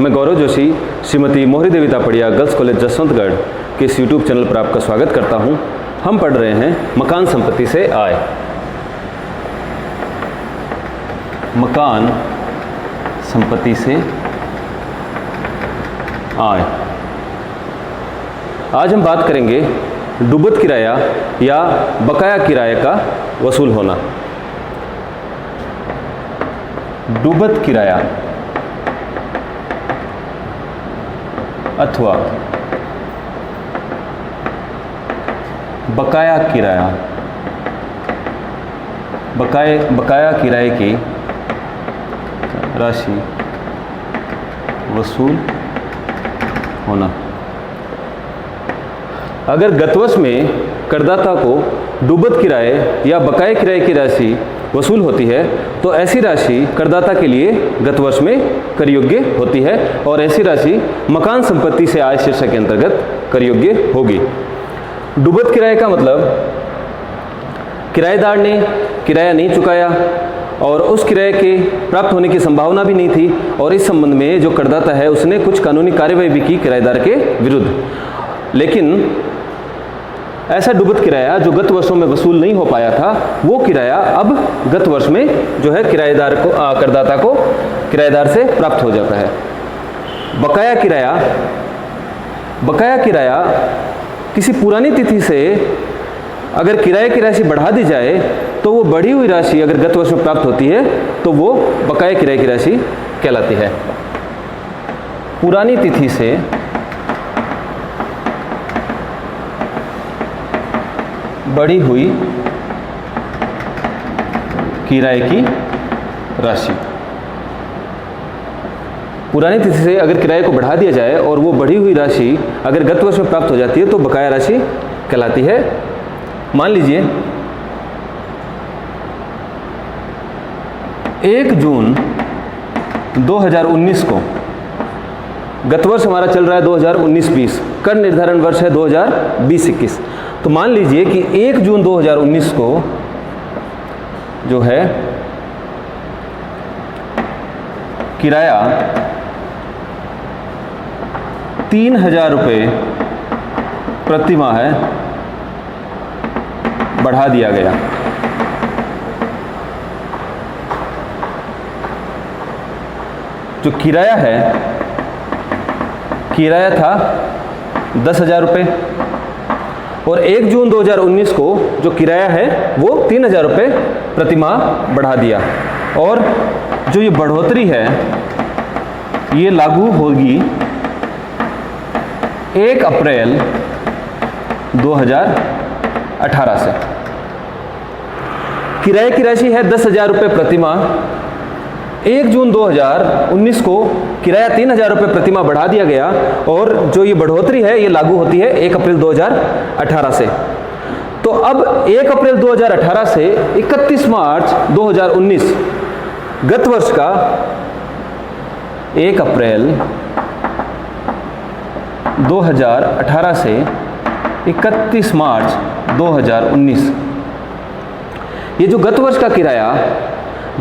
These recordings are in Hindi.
मैं गौरव जोशी श्रीमती मोहरी देवी तापड़िया गर्ल्स कॉलेज जसवंतगढ़ के इस यूट्यूब चैनल पर आपका स्वागत करता हूं। हम पढ़ रहे हैं मकान संपत्ति से आय। मकान संपत्ति से आय। आज हम बात करेंगे डूबत किराया या बकाया किराए का वसूल होना। डूबत किराया अथवा बकाया किराया, बकाया किराए की राशि वसूल होना। अगर गत वर्ष में करदाता को डूबत किराए या बकाया किराए की राशि वसूल होती है तो ऐसी राशि करदाता के लिए गत वर्ष में कर योग्य होती है और ऐसी राशि मकान संपत्ति से आय शीर्षक के अंतर्गत कर योग्य होगी। डूबत किराए का मतलब किराएदार ने किराया नहीं चुकाया और उस किराए के प्राप्त होने की संभावना भी नहीं थी और इस संबंध में जो करदाता है उसने कुछ कानूनी कार्यवाही भी की किराएदार के विरुद्ध, लेकिन ऐसा डूबत किराया जो गत वर्षों में वसूल नहीं हो पाया था वो किराया अब गत वर्ष में जो है किराएदार को करदाता को किराएदार से प्राप्त हो जाता है। बकाया किराया किसी पुरानी तिथि से अगर किराए की राशि बढ़ा दी जाए तो वो बढ़ी हुई राशि अगर गत वर्ष में प्राप्त होती है तो वो बकाया किराए की राशि कहलाती है। पुरानी तिथि से बढ़ी हुई किराए की राशि, पुरानी तिथि से अगर किराए को बढ़ा दिया जाए और वो बढ़ी हुई राशि अगर गत वर्ष में प्राप्त हो जाती है तो बकाया राशि कहलाती है। मान लीजिए 1 जून 2019 को, गत वर्ष हमारा चल रहा है 2019-20, कर निर्धारण वर्ष है 2020-21, तो मान लीजिए कि 1 जून 2019 को जो है किराया 3,000 रुपये प्रति माह है बढ़ा दिया गया। जो किराया है, किराया था 10,000 रुपये और 1 जून 2019 को जो किराया है वो 3,000 रुपये प्रति माह बढ़ा दिया और जो ये बढ़ोतरी है ये लागू होगी 1 अप्रैल 2018 से। किराए की राशि है 10,000 रुपये प्रति माह। 1 जून 2019 को किराया 3,000 रुपये प्रति माह बढ़ा दिया गया और जो ये बढ़ोतरी है ये लागू होती है 1 अप्रैल 2018 से। तो अब 1 अप्रैल 2018 से 31 मार्च 2019 गत वर्ष का 1 अप्रैल 2018 से 31 मार्च 2019 ये जो गत वर्ष का किराया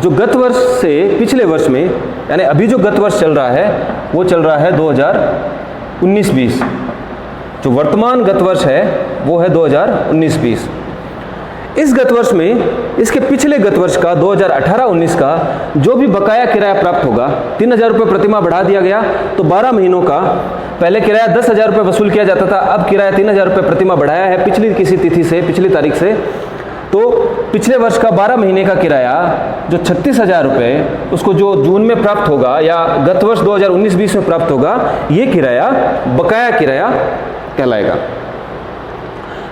जो गत वर्ष से पिछले वर्ष में, यानी अभी जो गत वर्ष चल रहा है वो चल रहा है 2019-20, जो वर्तमान गत वर्ष है वो है 2019-20। इस गत वर्ष में इसके पिछले गत वर्ष का 2018-19 का जो भी बकाया किराया प्राप्त होगा, 3,000 रुपये प्रति माह बढ़ा दिया गया तो 12 महीनों का, पहले किराया 10,000 रुपये वसूल किया जाता था, अब किराया 3,000 रुपये प्रति माह बढ़ाया है पिछली किसी तिथि से, पिछली तारीख से। तो पिछले वर्ष का 12 महीने का किराया जो 36,000 रुपये उसको जो जून में प्राप्त होगा या गत वर्ष 2019-20 में प्राप्त होगा, ये किराया बकाया किराया कहलाएगा।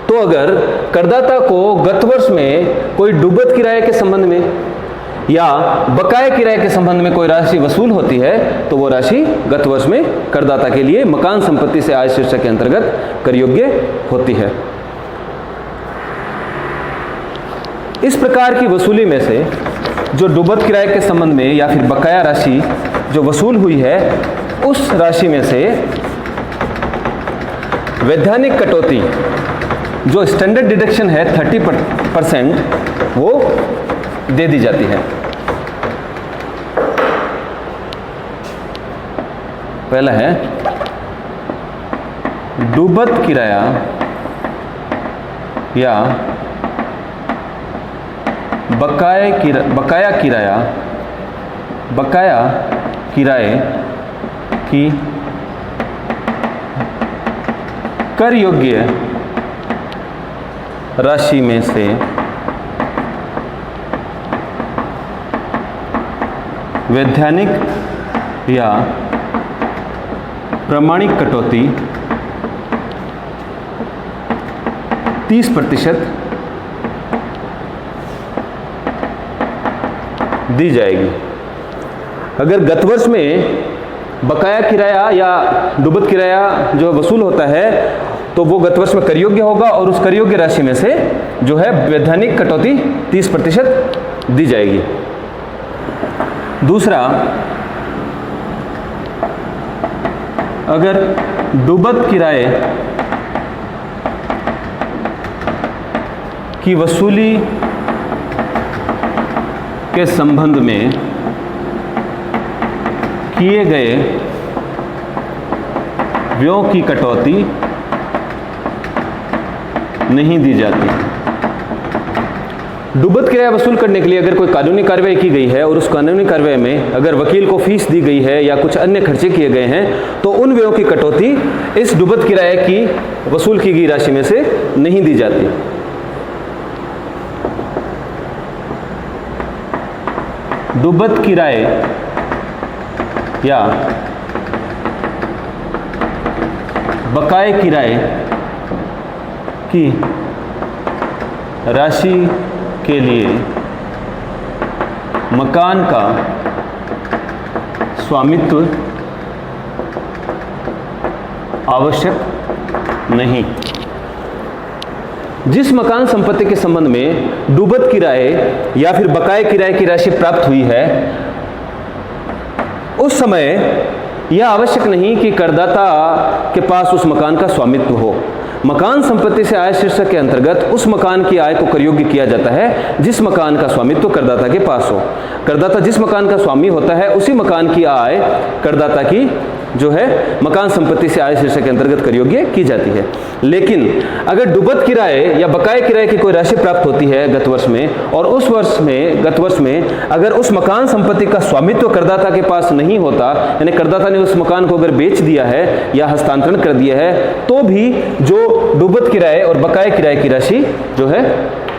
तो अगर करदाता को गत वर्ष में कोई डूबत किराए के संबंध में या बकाया किराए के संबंध में कोई राशि वसूल होती है तो वो राशि गत वर्ष में करदाता के लिए मकान संपत्ति से आय शीर्षक के अंतर्गत कर योग्य होती है। इस प्रकार की वसूली में से जो डूबत किराए के संबंध में या फिर बकाया राशि जो वसूल हुई है उस राशि में से वैधानिक कटौती जो स्टैंडर्ड डिडक्शन है 30% वो दे दी जाती है। पहला है डूबत किराया या बकाया किराए की कर योग्य राशि में से वैधानिक या प्रमाणिक कटौती 30% दी जाएगी। अगर गत वर्ष में बकाया किराया या डूबत किराया जो वसूल होता है तो वो गत वर्ष में कर योग्य होगा और उस कर योग्य राशि में से जो है वैधानिक कटौती 30% दी जाएगी। दूसरा, अगर डूबत किराए की वसूली के संबंध में किए गए व्ययों की कटौती नहीं दी जाती। डूबत किराया वसूल करने के लिए अगर कोई कानूनी कार्रवाई की गई है और उस कानूनी कार्रवाई में अगर वकील को फीस दी गई है या कुछ अन्य खर्चे किए गए हैं तो उन व्ययों की कटौती इस डूबत किराए की वसूल की गई राशि में से नहीं दी जाती। डूबत किराए या बकाए किराए की राशि के लिए मकान का स्वामित्व आवश्यक नहीं। जिस मकान संपत्ति के संबंध में डूबत किराए या फिर बकाए किराए की राशि प्राप्त हुई है उस समय यह आवश्यक नहीं कि करदाता के पास उस मकान का स्वामित्व हो। मकान संपत्ति से आय शीर्षक के अंतर्गत उस मकान की आय को कर योग्य किया जाता है जिस मकान का स्वामित्व करदाता के पास हो। करदाता जिस मकान का स्वामी होता है उसी मकान की आय करदाता की जो है मकान संपत्ति से आय शीर्षक के अंतर्गत कर योग्य की जाती है। लेकिन अगर डूबत किराए या बकाया किराए की कोई राशि प्राप्त होती है गत वर्ष में और उस गत वर्ष में अगर उस मकान संपत्ति का स्वामित्व करदाता के पास नहीं होता, यानी करदाता ने उस मकान को अगर बेच दिया है या हस्तांतरण कर दिया है, तो भी जो डूबत किराए और बकाया किराए की राशि जो है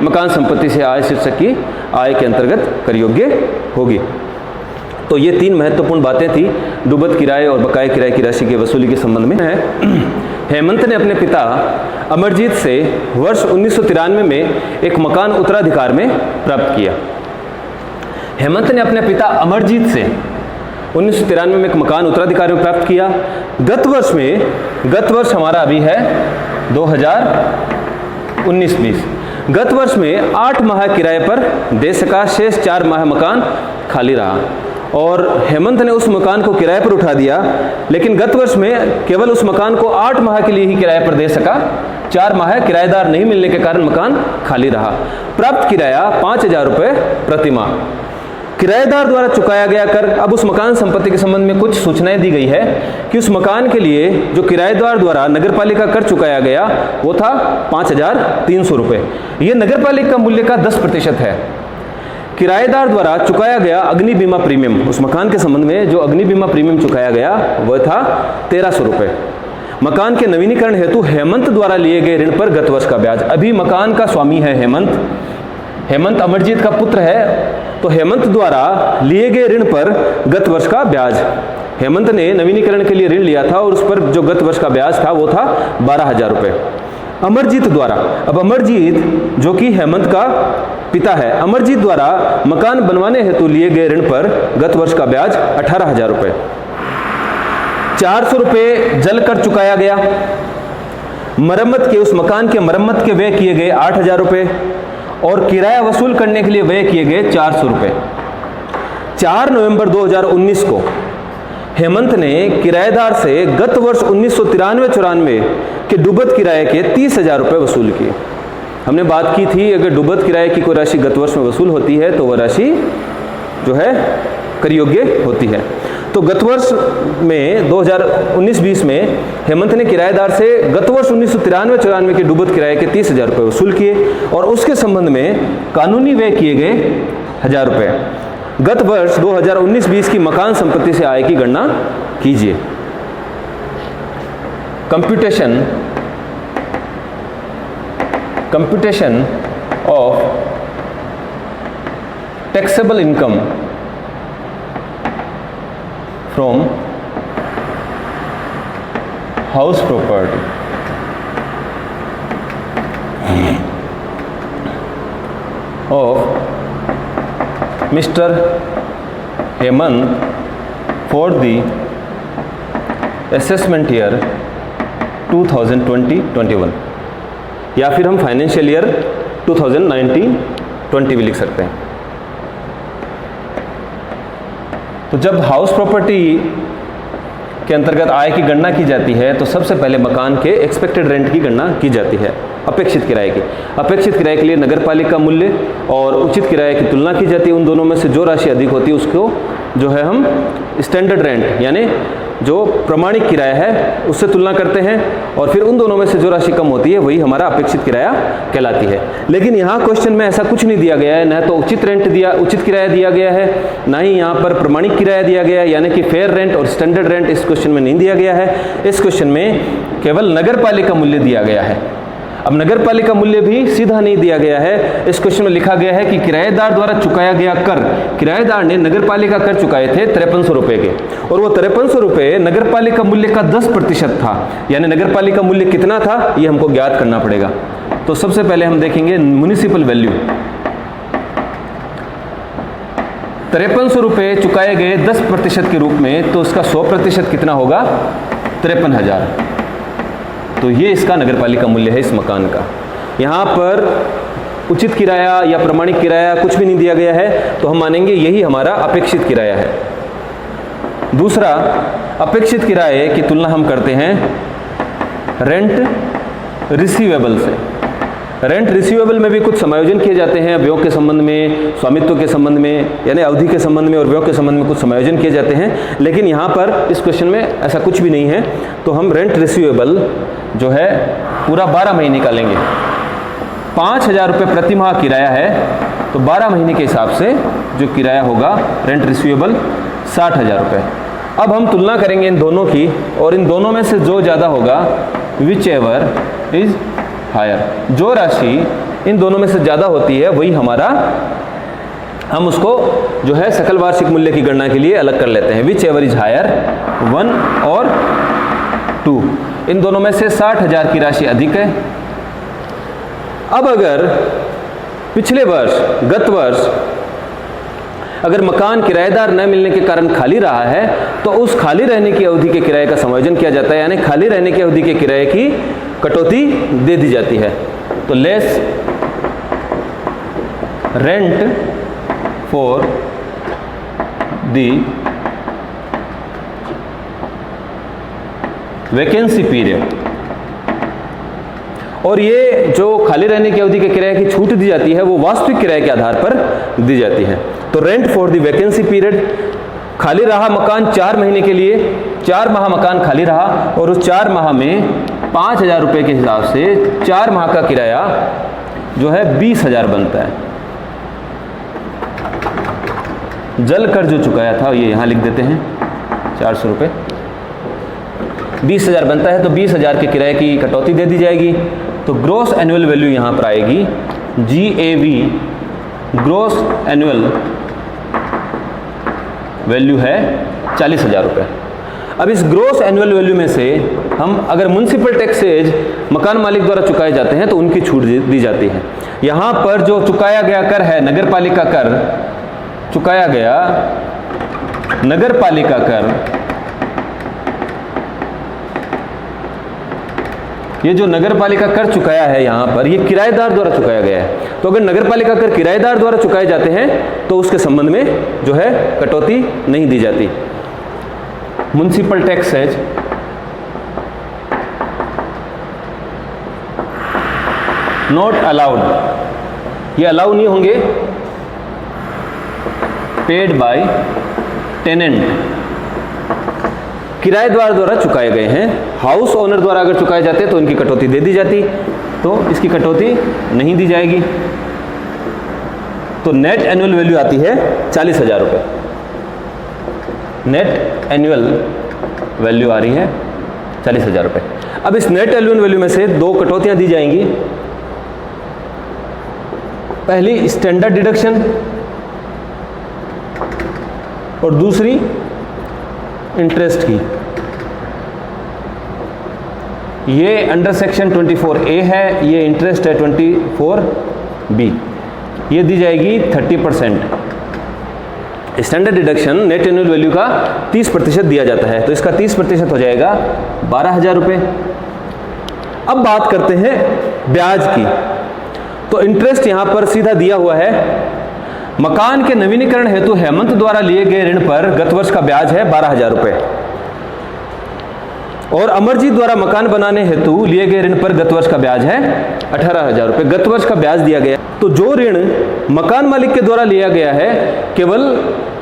मकान संपत्ति से आय शीर्षक की आय के अंतर्गत कर योग्य होगी। तो ये तीन महत्वपूर्ण बातें थी डूबत किराए और बकाया किराए की राशि के वसूली के संबंध में है। हेमंत ने अपने पिता अमरजीत से वर्ष 1993 में एक मकान उत्तराधिकार में प्राप्त किया। हेमंत ने अपने पिता अमरजीत से 1993 में एक मकान उत्तराधिकार में प्राप्त किया। गत वर्ष हमारा अभी है 2019-20। गत वर्ष में 8 माह किराए पर दे सका, शेष 4 माह मकान खाली रहा और हेमंत ने उस मकान को किराए पर उठा दिया। लेकिन गत वर्ष में केवल उस मकान को 8 माह के लिए ही किराए पर दे सका, 4 माह किराएदार नहीं मिलने के कारण मकान खाली रहा। प्राप्त किराया 5,000 रुपये प्रति माह। किराएदार द्वारा चुकाया गया कर, अब उस मकान संपत्ति के संबंध में कुछ सूचनाएं दी गई है कि उस मकान के लिए जो किराएदार द्वारा नगरपालिका कर चुकाया गया वो था 5,300 रुपये। ये नगरपालिका मूल्य का 10% है। किराएदार द्वारा चुकाया गया अग्नि बीमा प्रीमियम, उस मकान के संबंध में जो अग्नि बीमा प्रीमियम चुकाया गया वह था 1,300 रुपये। मकान के नवीनीकरण हेतु हेमंत द्वारा लिए गए ऋण पर गत वर्ष का ब्याज। अभी मकान का स्वामी है हेमंत अमरजीत का पुत्र है, तो हेमंत द्वारा लिए गए ऋण पर गत वर्ष का ब्याज। हेमंत ने नवीनीकरण के लिए ऋण लिया था और उस पर जो गत वर्ष का ब्याज था वो था 12,000 रुपये। अमरजीत द्वारा, अब अमरजीत जो कि हेमंत का पिता है, अमरजीत द्वारा मकान बनवाने हेतु लिए गए ऋण पर गत वर्ष का ब्याज 18,000 रुपये। 400 रुपये जल कर चुकाया गया। मरम्मत के, उस मकान के मरम्मत के व्यय किए गए 8,000 रुपये और किराया वसूल करने के लिए व्यय किए गए 400 रुपये। 4 नवंबर 2019 को हेमंत ने किराएदार से गत वर्ष 1993-94 के डूबत किराए के 30,000 रुपये वसूल किए। हमने बात की थी अगर डूबत किराए की कोई राशि गत वर्ष में वसूल होती है तो वह राशि जो है कर योग्य होती है। तो गत वर्ष में 2019-20 में हेमंत ने किराएदार से गत वर्ष 1993-94 के डूबत किराए के 30,000 रुपये वसूल किए और उसके संबंध में कानूनी व्यय किए गए 1,000 रुपये। गत वर्ष 2019-20 की मकान संपत्ति से आय की गणना कीजिए। Computation of taxable income from house property of mister Hemant for the assessment year 2020-21 या फिर हम फाइनेंशियल ईयर 2019-20 भी लिख सकते हैं। तो जब हाउस प्रॉपर्टी के अंतर्गत आय की गणना की जाती है तो सबसे पहले मकान के एक्सपेक्टेड रेंट की गणना की जाती है, अपेक्षित किराए की। अपेक्षित किराए के लिए नगरपालिका मूल्य और उचित किराए की तुलना की जाती है। उन दोनों में से जो राशि अधिक होती है उसको जो है हम स्टैंडर्ड रेंट यानी जो प्रमाणिक किराया है उससे तुलना करते हैं और फिर उन दोनों में से जो राशि कम होती है वही हमारा अपेक्षित किराया कहलाती है। लेकिन यहाँ क्वेश्चन में ऐसा कुछ नहीं दिया गया है, न तो उचित किराया दिया गया है, ना ही यहाँ पर प्रमाणिक किराया दिया गया है, यानी कि फेयर रेंट और स्टैंडर्ड रेंट इस क्वेश्चन में नहीं दिया गया है। इस क्वेश्चन में केवल नगरपालिका मूल्य दिया गया है। अब नगरपालिका मूल्य भी सीधा नहीं दिया गया है। इस क्वेश्चन में लिखा गया है कि किराएदार द्वारा चुकाया गया कर, किराएदार ने नगरपालिका कर चुकाए थे 5300 रुपये के और वो 5300 रुपये नगरपालिका मूल्य का 10% था, यानी नगरपालिका मूल्य कितना था ये हमको ज्ञात करना पड़ेगा। तो सबसे पहले हम देखेंगे म्युनिसिपल वैल्यू। 5300 रुपये चुकाए गए 10% के रूप में, तो उसका 100% कितना होगा? 53,000। तो ये इसका नगरपालिका मूल्य है इस मकान का। यहाँ पर उचित किराया या प्रमाणिक किराया कुछ भी नहीं दिया गया है, तो हम मानेंगे यही हमारा अपेक्षित किराया है। दूसरा, अपेक्षित किराए की तुलना हम करते हैं रेंट रिसीवेबल से। रेंट रिसीवेबल में भी कुछ समायोजन किए जाते हैं, व्ययों के संबंध में, स्वामित्व के संबंध में, यानी अवधि के संबंध में और व्ययों के संबंध में कुछ समायोजन किए जाते हैं। लेकिन यहाँ पर इस क्वेश्चन में ऐसा कुछ भी नहीं है, तो हम रेंट रिसीवेबल जो है पूरा 12 महीने का लेंगे। 5,000 रुपये प्रति माह किराया है, तो 12 महीने के हिसाब से जो किराया होगा रेंट रिसीवेबल 60,000 रुपये। अब हम तुलना करेंगे इन दोनों की और इन दोनों में से जो ज़्यादा होगा विच एवर इज हायर, जो राशि इन दोनों में से ज़्यादा होती है वही हमारा, हम उसको जो है सकल वार्षिक मूल्य की गणना के लिए अलग कर लेते हैं। विच एवर इज हायर 1 और 2, इन दोनों में से 60,000 की राशि अधिक है। अब अगर पिछले वर्ष, गत वर्ष अगर मकान किराएदार न मिलने के कारण खाली रहा है तो उस खाली रहने की अवधि के किराए का समायोजन किया जाता है, यानी खाली रहने की अवधि के किराए की कटौती दे दी जाती है। तो less rent for the vacancy period, और ये जो खाली रहने की अवधि के किराए की छूट दी जाती है वो वास्तविक किराए के आधार पर दी जाती है। तो rent for the vacancy period, खाली रहा मकान 4 महीने के लिए, 4 माह मकान खाली रहा और उस 4 माह में 5,000 रुपये के हिसाब से 4 माह का किराया जो है 20,000 बनता है। जल कर जो चुकाया था ये यहाँ लिख देते हैं 400 रुपये, 20,000 बनता है, तो 20,000 के किराए की कटौती दे दी जाएगी। तो ग्रॉस एनुअल वैल्यू यहाँ पर आएगी GAV, ग्रॉस एनुअल वैल्यू है 40,000 रुपये। अब इस ग्रॉस एनुअल वैल्यू में से हम अगर म्युनिसिपल टैक्सेज मकान मालिक द्वारा चुकाए जाते हैं तो उनकी छूट दी जाती है। यहाँ पर जो चुकाया गया कर है नगरपालिका कर, चुकाया गया नगरपालिका कर, ये जो नगरपालिका कर चुकाया है यहाँ पर ये किराएदार द्वारा चुकाया गया है। तो अगर नगरपालिका कर किराएदार द्वारा चुकाए जाते हैं तो उसके संबंध में जो है कटौती नहीं दी जाती। म्युनिसिपल टैक्सेज नॉट अलाउड, ये अलाउ नहीं होंगे पेड बाय टेनेंट किराएदार द्वारा चुकाए गए हैं। हाउस ओनर द्वारा अगर चुकाए जाते तो इनकी कटौती दे दी जाती, तो इसकी कटौती नहीं दी जाएगी। तो नेट एनुअल वैल्यू आती है 40,000 रुपये। नेट एनुअल वैल्यू आ रही है 40,000 रुपये। अब इस नेट एनुअल वैल्यू में से दो कटौतियां दी जाएंगी। पहली स्टैंडर्ड डिडक्शन और दूसरी इंटरेस्ट की। ये अंडर सेक्शन 24A है, ये इंटरेस्ट है 24B। ये दी जाएगी 30%। Standard deduction net annual value का 30% दिया जाता है, तो इसका 30% हो जाएगा 12,000 रुपये। अब बात करते हैं ब्याज की। तो इंटरेस्ट यहां पर सीधा दिया हुआ है। मकान के नवीनीकरण हेतु हेमंत द्वारा लिए गए ऋण पर गत वर्ष का ब्याज है 12,000 रुपये और अमरजीत द्वारा मकान बनाने हेतु लिए गए ऋण पर गत वर्ष का ब्याज है 18,000 रुपये। गत वर्ष का ब्याज दिया गया, तो जो ऋण मकान मालिक के द्वारा लिया गया है केवल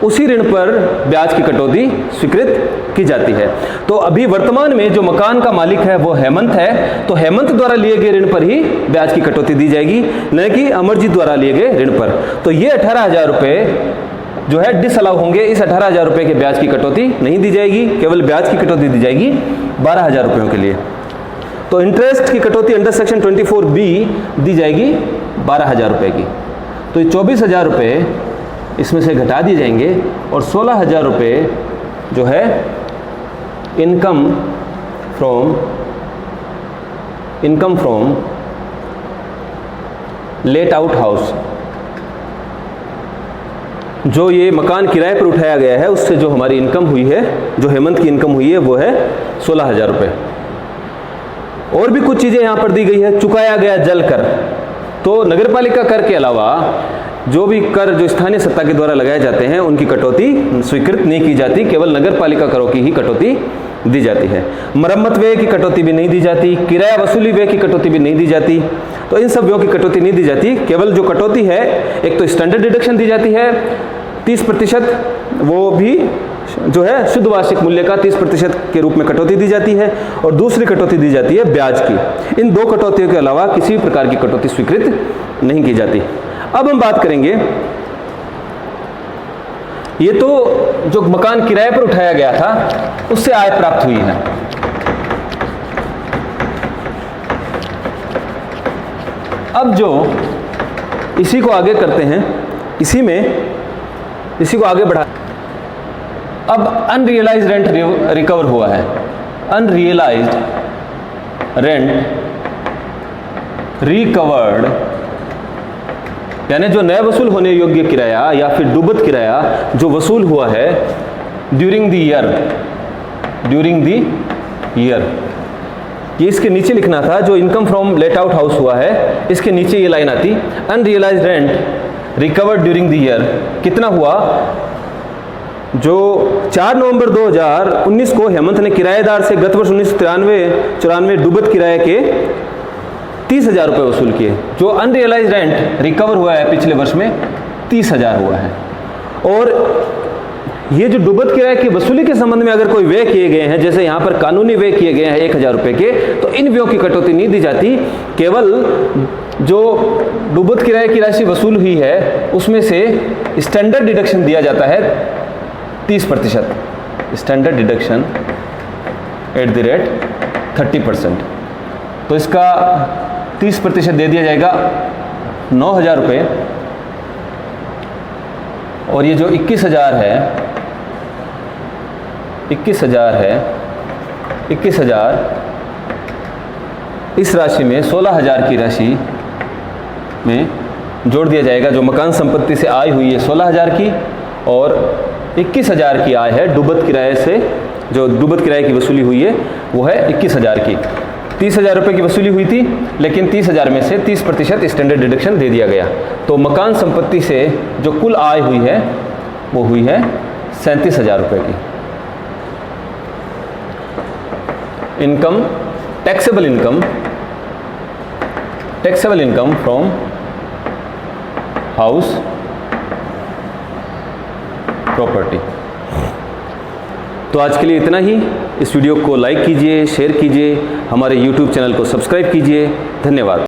उसी ऋण पर ब्याज की कटौती स्वीकृत की जाती है। तो अभी वर्तमान में जो मकान का मालिक है वो हेमंत है, तो हेमंत द्वारा लिए गए ऋण पर ही ब्याज की कटौती दी जाएगी, न कि अमरजीत द्वारा लिए गए ऋण पर। तो ये 18,000 रुपये जो है डिसअलाउ होंगे। इस 18,000 रुपये के ब्याज की कटौती नहीं दी जाएगी, केवल ब्याज की कटौती दी जाएगी 12,000 रुपयों के लिए। तो इंटरेस्ट की कटौती अंडर सेक्शन 24B दी जाएगी 12,000 रुपये की। तो ये 24,000 रुपये इसमें से घटा दिए जाएंगे और 16,000 रुपये जो है income from let out house, जो ये मकान किराए पर उठाया गया है उससे जो हमारी इनकम हुई है, जो हेमंत की इनकम हुई है वो है 16,000 रुपये। और भी कुछ चीज़ें यहाँ पर दी गई है। चुकाया गया जल कर, तो नगरपालिका कर के अलावा जो भी कर जो स्थानीय सत्ता के द्वारा लगाए जाते हैं उनकी कटौती स्वीकृत नहीं की जाती, केवल नगरपालिका करों की ही कटौती दी जाती है। मरम्मत व्यय की कटौती भी नहीं दी जाती, किराया वसूली व्यय की कटौती भी नहीं दी जाती। तो इन सब व्ययों की कटौती नहीं दी जाती। केवल जो कटौती है, एक तो स्टैंडर्ड डिडक्शन दी जाती है 30%, वो भी जो है शुद्ध वार्षिक मूल्य का 30% के रूप में कटौती दी जाती है, और दूसरी कटौती दी जाती है ब्याज की। इन दो कटौतियों के अलावा किसी भी प्रकार की कटौती स्वीकृत नहीं की जाती। अब हम बात करेंगे, ये तो जो मकान किराए पर उठाया गया था उससे आय प्राप्त हुई है। अब जो इसी को आगे करते हैं, इसी को आगे बढ़ा। अब अनरियलाइज्ड रेंट रिकवर हुआ है। अनरियलाइज्ड रेंट रिकवर्ड यानी जो नया वसूल होने योग्य किराया या फिर डूबत किराया जो वसूल हुआ है ड्यूरिंग द ईयर, ये इसके नीचे लिखना था। जो income from let out house हुआ है इसके नीचे ये लाइन आती, unrealised rent recovered during the year कितना हुआ। जो 4 नवंबर 2019 को हेमंत ने किराएदार से गत वर्ष 1993-94 डूबत किराए के 30,000 रुपये वसूल किए। जो अनरियलाइज्ड रेंट रिकवर हुआ है पिछले वर्ष में 30,000 हुआ है। और ये जो डूबत किराए की वसूली के संबंध में अगर कोई व्यय किए गए हैं, जैसे यहाँ पर कानूनी व्यय किए गए हैं 1,000 रुपये के, तो इन व्ययों की कटौती नहीं दी जाती। केवल जो डूबत किराए की राशि वसूल हुई है उसमें से स्टैंडर्ड डिडक्शन दिया जाता है 30%, standard deduction at the rate 30%। तो इसका 30% दे दिया जाएगा 9,000 रुपये। और ये जो 21,000 है 21,000 इस राशि में 16,000 की राशि में जोड़ दिया जाएगा। जो मकान संपत्ति से आय हुई है 16,000 की, और 21,000 की आय है डूबत किराए से, जो डूबत किराए की वसूली हुई है वो है 21,000 की। 30,000 रुपये की वसूली हुई थी, लेकिन 30,000 में से 30% स्टैंडर्ड डिडक्शन दे दिया गया। तो मकान संपत्ति से जो कुल आय हुई है वो हुई है 37,000 रुपये की। Income taxable income from house property. तो तो आज के लिए इतना ही। इस वीडियो को लाइक कीजिए, शेयर कीजिए, हमारे YouTube चैनल को सब्सक्राइब कीजिए। धन्यवाद।